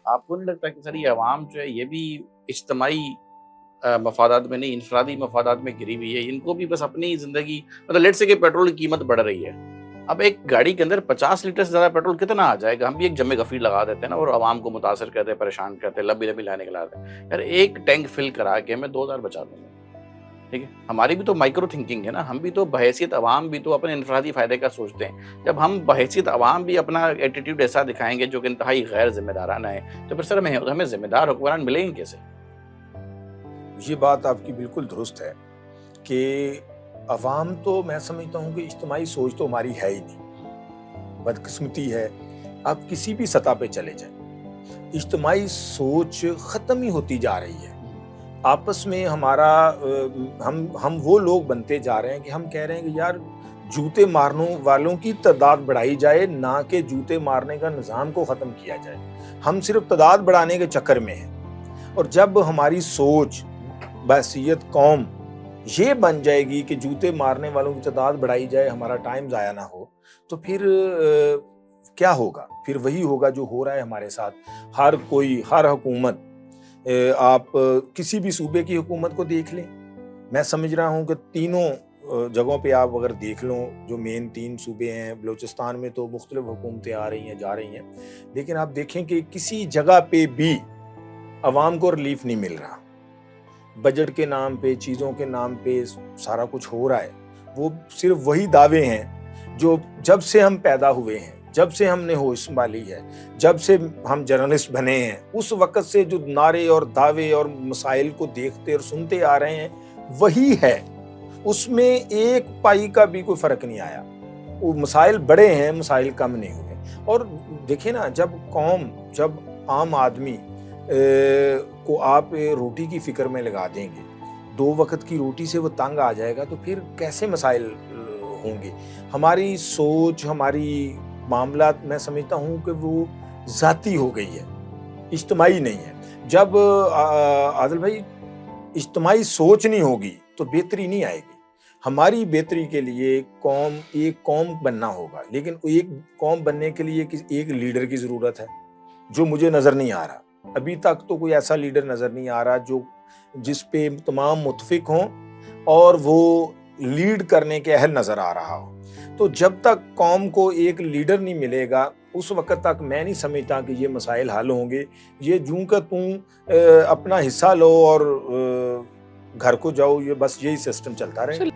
آپ کو نہیں لگتا کہ سر یہ عوام جو ہے یہ بھی اجتماعی مفادات میں نہیں، انفرادی مفادات میں گری ہوئی ہے؟ ان کو بھی بس اپنی زندگی، مطلب لیٹ سے کہ پیٹرول کی قیمت بڑھ رہی ہے، اب ایک گاڑی کے اندر 50 لیٹر سے زیادہ پیٹرول کتنا آ جائے گا؟ ہم بھی ایک جمع غفیر لگا دیتے ہیں نا، اور عوام کو متاثر کرتے ہیں، پریشان کرتے ہیں، لمبی لمبی لائنیں لگاتے ہیں. یار ایک ٹینک فل کرا کے میں 2000 بچا دوں گا. ٹھیک ہے، ہماری بھی تو مائکرو تھنکنگ ہے نا، ہم بھی تو بحیثیت عوام بھی تو اپنے انفرادی فائدے کا سوچتے ہیں. جب ہم بحیثیت عوام بھی اپنا ایٹیٹیوڈ ایسا دکھائیں گے جو کہ انتہائی غیر ذمہ دارانہ ہے، تو پھر سر ہمیں ذمہ دار حکمران ملیں گے کیسے؟ یہ بات آپ کی بالکل درست ہے کہ عوام تو میں سمجھتا ہوں کہ اجتماعی سوچ تو ہماری ہے ہی نہیں. بدقسمتی ہے، آپ کسی بھی سطح پہ چلے جائیں، اجتماعی سوچ ختم ہی ہوتی جا رہی ہے. آپس میں ہمارا ہم وہ لوگ بنتے جا رہے ہیں کہ ہم کہہ رہے ہیں کہ یار جوتے مارنے والوں کی تعداد بڑھائی جائے، نہ کہ جوتے مارنے کا نظام کو ختم کیا جائے. ہم صرف تعداد بڑھانے کے چکر میں ہیں. اور جب ہماری سوچ بحیثیت قوم یہ بن جائے گی کہ جوتے مارنے والوں کی تعداد بڑھائی جائے، ہمارا ٹائم ضائع نہ ہو، تو پھر کیا ہوگا؟ پھر وہی ہوگا جو ہو رہا ہے ہمارے ساتھ. ہر حکومت، آپ کسی بھی صوبے کی حکومت کو دیکھ لیں، میں سمجھ رہا ہوں کہ تینوں جگہوں پہ آپ اگر دیکھ لوں، جو مین 3 صوبے ہیں، بلوچستان میں تو مختلف حکومتیں آ رہی ہیں جا رہی ہیں، لیکن آپ دیکھیں کہ کسی جگہ پہ بھی عوام کو ریلیف نہیں مل رہا. بجٹ کے نام پہ، چیزوں کے نام پہ سارا کچھ ہو رہا ہے. وہ صرف وہی دعوے ہیں جو جب سے ہم پیدا ہوئے ہیں، جب سے ہم نے ہوش سنبھالی ہے، جب سے ہم جرنلسٹ بنے ہیں، اس وقت سے جو نعرے اور دعوے اور مسائل کو دیکھتے اور سنتے آ رہے ہیں وہی ہے. اس میں ایک پائی کا بھی کوئی فرق نہیں آیا. وہ مسائل بڑے ہیں، مسائل کم نہیں ہوئے. اور دیکھیں نا، جب عام آدمی کو آپ روٹی کی فکر میں لگا دیں گے، 2 وقت کی روٹی سے وہ تنگ آ جائے گا، تو پھر کیسے مسائل ہوں گے؟ ہماری سوچ، ہماری معاملات، میں سمجھتا ہوں کہ وہ ذاتی ہو گئی ہے، اجتماعی نہیں ہے. جب عادل بھائی اجتماعی سوچ نہیں ہوگی تو بہتری نہیں آئے گی. ہماری بہتری کے لیے ایک قوم بننا ہوگا، لیکن ایک قوم بننے کے لیے ایک لیڈر کی ضرورت ہے، جو مجھے نظر نہیں آ رہا. ابھی تک تو کوئی ایسا لیڈر نظر نہیں آ رہا جس پہ تمام متفق ہوں اور وہ لیڈ کرنے کے اہل نظر آ رہا ہو. تو جب تک قوم کو ایک لیڈر نہیں ملے گا، اس وقت تک میں نہیں سمجھتا کہ یہ مسائل حل ہوں گے. یہ جوں کہ تم اپنا حصہ لو اور گھر کو جاؤ، یہ بس یہی سسٹم چلتا رہے.